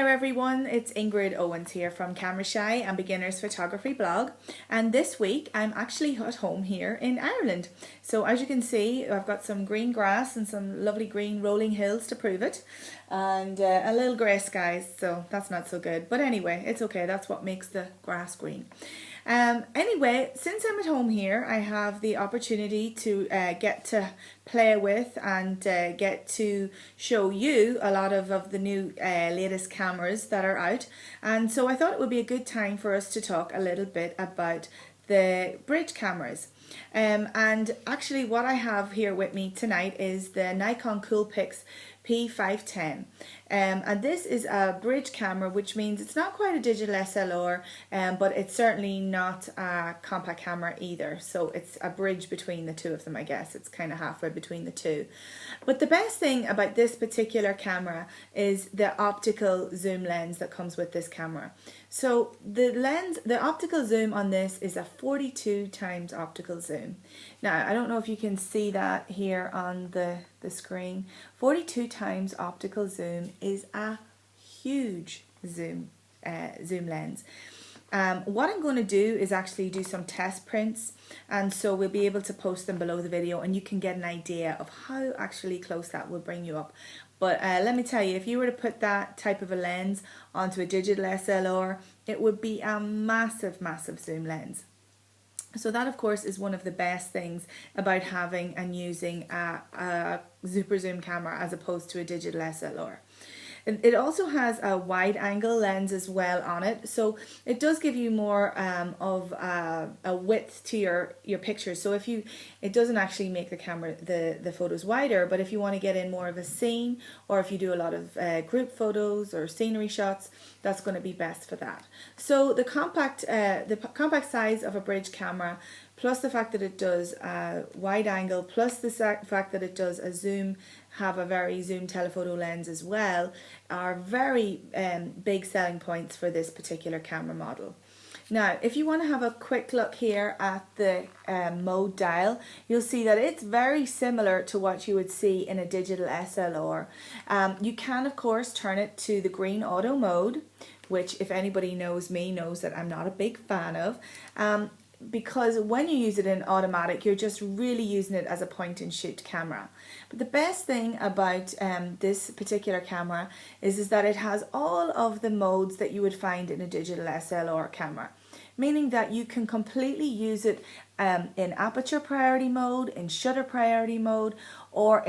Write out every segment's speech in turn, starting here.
there everyone, it's Ingrid Owens here from CameraShy and Beginners Photography blog, and this week I'm actually at home here in Ireland. So as you can see, I've got some green grass and some lovely green rolling hills to prove it, and a little grey skies, so that's not so good, but anyway, it's okay, that's what makes the grass green. Anyway, since I'm at home here, I have the opportunity to get to play with and get to show you a lot of the new latest cameras that are out, and so I thought it would be a good time for us to talk a little bit about the bridge cameras. And actually what I have here with me tonight is the Nikon Coolpix P510, and this is a bridge camera, which means it's not quite a digital SLR, but it's certainly not a compact camera either, so it's a bridge between the two of them. I guess it's kind of halfway between the two. But the best thing about this particular camera is the optical zoom lens that comes with this camera. So the optical zoom on this is a 42 times optical zoom. Now I don't know if you can see that here on the screen. 42 times optical zoom is a huge zoom lens. What I'm going to do is actually do some test prints, and so we'll be able to post them below the video and you can get an idea of how actually close that will bring you up. But let me tell you, if you were to put that type of a lens onto a digital SLR, it would be a massive zoom lens. So that of course is one of the best things about having and using a super zoom camera as opposed to a digital SLR. It also has a wide angle lens as well on it, so it does give you more of a width to your pictures. So it doesn't actually make the camera the photos wider, but if you want to get in more of a scene, or if you do a lot of group photos or scenery shots, that's going to be best for that. So the compact size of a bridge camera, plus the fact that it does a wide angle, plus the fact that it does have a very zoom telephoto lens as well, are very big selling points for this particular camera model. Now, if you want to have a quick look here at the mode dial, you'll see that it's very similar to what you would see in a digital SLR. You can, of course, turn it to the green auto mode, which if anybody knows me knows that I'm not a big fan of. Because when you use it in automatic, you're just really using it as a point and shoot camera. But the best thing about this particular camera is that it has all of the modes that you would find in a digital SLR camera, meaning that you can completely use it in aperture priority mode, in shutter priority mode, or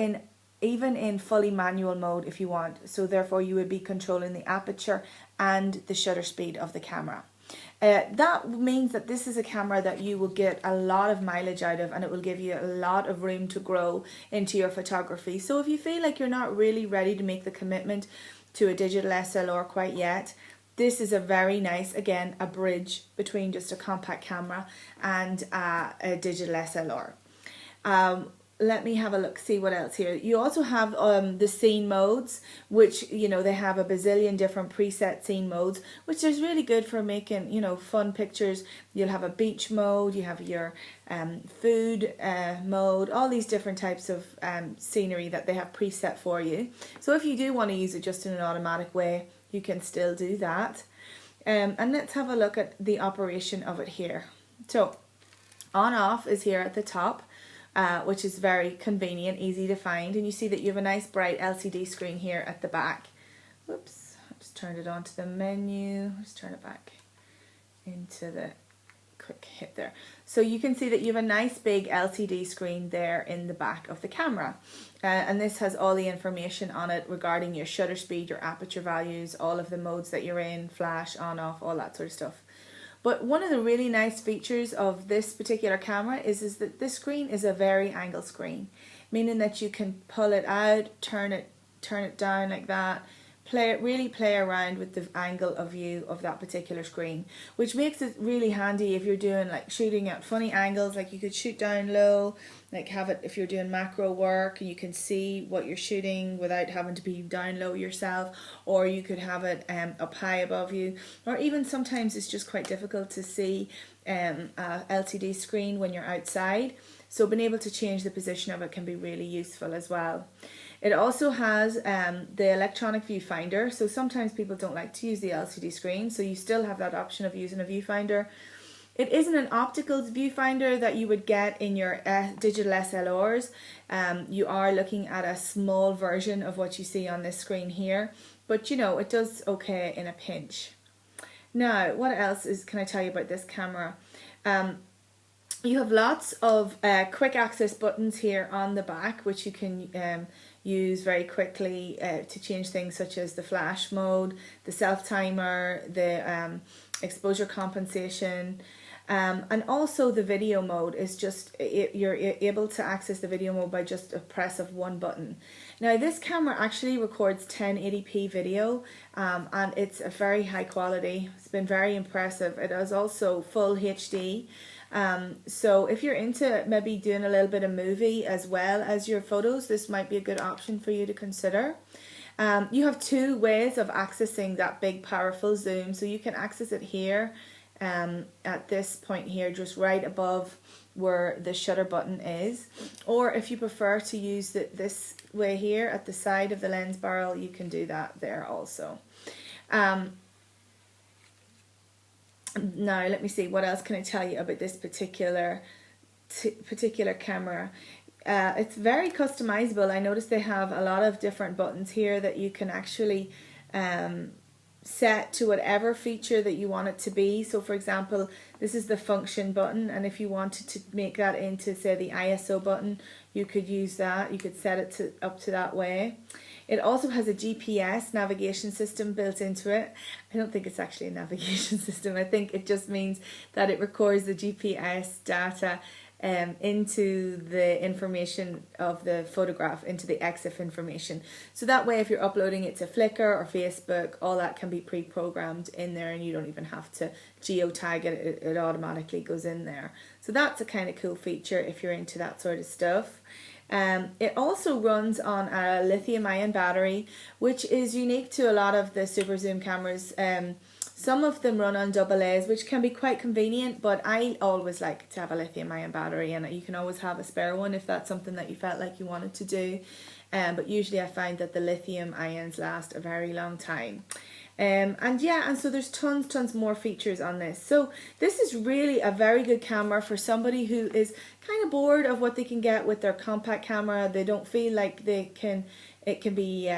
even in fully manual mode if you want. So therefore you would be controlling the aperture and the shutter speed of the camera. That means that this is a camera that you will get a lot of mileage out of, and it will give you a lot of room to grow into your photography. So if you feel like you're not really ready to make the commitment to a digital SLR quite yet, this is a very nice, again, a bridge between just a compact camera and a digital SLR. Let me have a look, see what else here. You also have the scene modes, which, you know, they have a bazillion different preset scene modes, which is really good for making, you know, fun pictures. You'll have a beach mode, you have your food mode, all these different types of scenery that they have preset for you. So if you do want to use it just in an automatic way, you can still do that. And let's have a look at the operation of it here. So on off is here at the top. Which is very convenient, easy to find, and you see that you have a nice bright LCD screen here at the back. Whoops, I just turned it onto the menu, just turn it back into the quick hit there. So you can see that you have a nice big LCD screen there in the back of the camera, and this has all the information on it regarding your shutter speed, your aperture values, all of the modes that you're in, flash, on, off, all that sort of stuff. But one of the really nice features of this particular camera is that this screen is a very angle screen, meaning that you can pull it out, turn it down like that, really play around with the angle of view of that particular screen, which makes it really handy if you're doing like shooting at funny angles. Like you could shoot down low, like have it if you're doing macro work and you can see what you're shooting without having to be down low yourself, or you could have it up high above you, or even sometimes it's just quite difficult to see a LCD screen when you're outside, so being able to change the position of it can be really useful as well. It also has the electronic viewfinder, so sometimes people don't like to use the LCD screen, so you still have that option of using a viewfinder. It isn't an optical viewfinder that you would get in your digital SLRs. You are looking at a small version of what you see on this screen here, but you know, it does okay in a pinch. Now, what else can I tell you about this camera? You have lots of quick access buttons here on the back, which you can use very quickly to change things such as the flash mode, the self timer, the exposure compensation, and also the video mode is just, you're able to access the video mode by just a press of one button. Now this camera actually records 1080p video, and it's a very high quality. It's been very impressive. It is also full HD. So if you're into maybe doing a little bit of movie as well as your photos, this might be a good option for you to consider. You have two ways of accessing that big powerful zoom. So you can access it here at this point here, just right above where the shutter button is, or if you prefer to use it this way here at the side of the lens barrel, you can do that there also. Now let me see, what else can I tell you about this particular camera. It's very customizable. I noticed they have a lot of different buttons here that you can actually set to whatever feature that you want it to be. So for example, this is the function button, and if you wanted to make that into, say, the ISO button, you could use that. You could set it up to that way. It also has a GPS navigation system built into it. I don't think it's actually a navigation system. I think it just means that it records the GPS data into the information of the photograph, into the EXIF information. So that way, if you're uploading it to Flickr or Facebook, all that can be pre-programmed in there, and you don't even have to geotag it. It automatically goes in there. So that's a kind of cool feature if you're into that sort of stuff. It also runs on a lithium-ion battery, which is unique to a lot of the super zoom cameras. Some of them run on AA's, which can be quite convenient, but I always like to have a lithium-ion battery, and you can always have a spare one if that's something that you felt like you wanted to do. But usually I find that the lithium ions last a very long time. And so there's tons more features on this. So this is really a very good camera for somebody who is kind of bored of what they can get with their compact camera. They don't feel like it can be,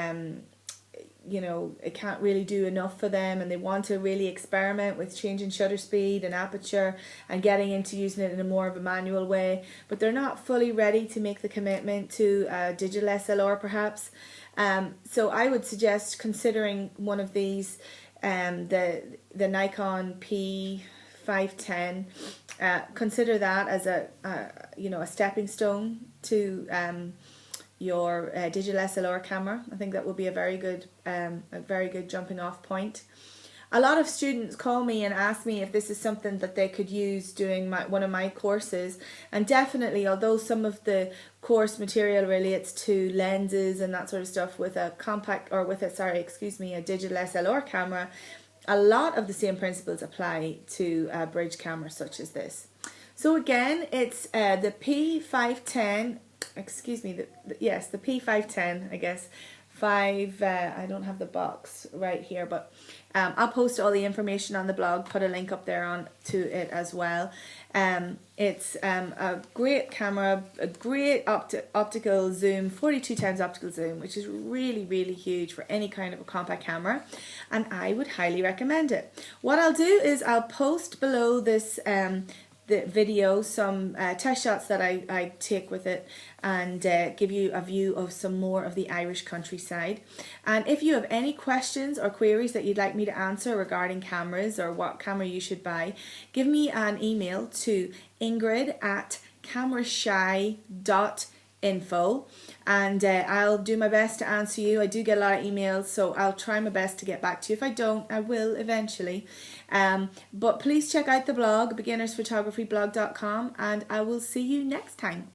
you know, it can't really do enough for them, and they want to really experiment with changing shutter speed and aperture and getting into using it in a more of a manual way, but they're not fully ready to make the commitment to a digital SLR perhaps. So I would suggest considering one of these, the Nikon P510. Consider that as a stepping stone to your digital SLR camera. I think that will be a very good jumping off point. A lot of students call me and ask me if this is something that they could use doing one of my courses, and definitely, although some of the course material relates to lenses and that sort of stuff with a a digital SLR camera, a lot of the same principles apply to a bridge camera such as this. So again, it's the P510. Yes, the P510, I guess. I don't have the box right here, but I'll post all the information on the blog, put a link up there on to it as well. It's a great camera, a great optical zoom, 42 times optical zoom, which is really huge for any kind of a compact camera, and I would highly recommend it. What I'll do is I'll post below this the video some test shots that I take with it, and give you a view of some more of the Irish countryside. And if you have any questions or queries that you'd like me to answer regarding cameras or what camera you should buy, give me an email to ingrid@camerashy.info, and I'll do my best to answer you. I do get a lot of emails, so I'll try my best to get back to you. If I don't, I will eventually. But please check out the blog, beginnersphotographyblog.com, and I will see you next time.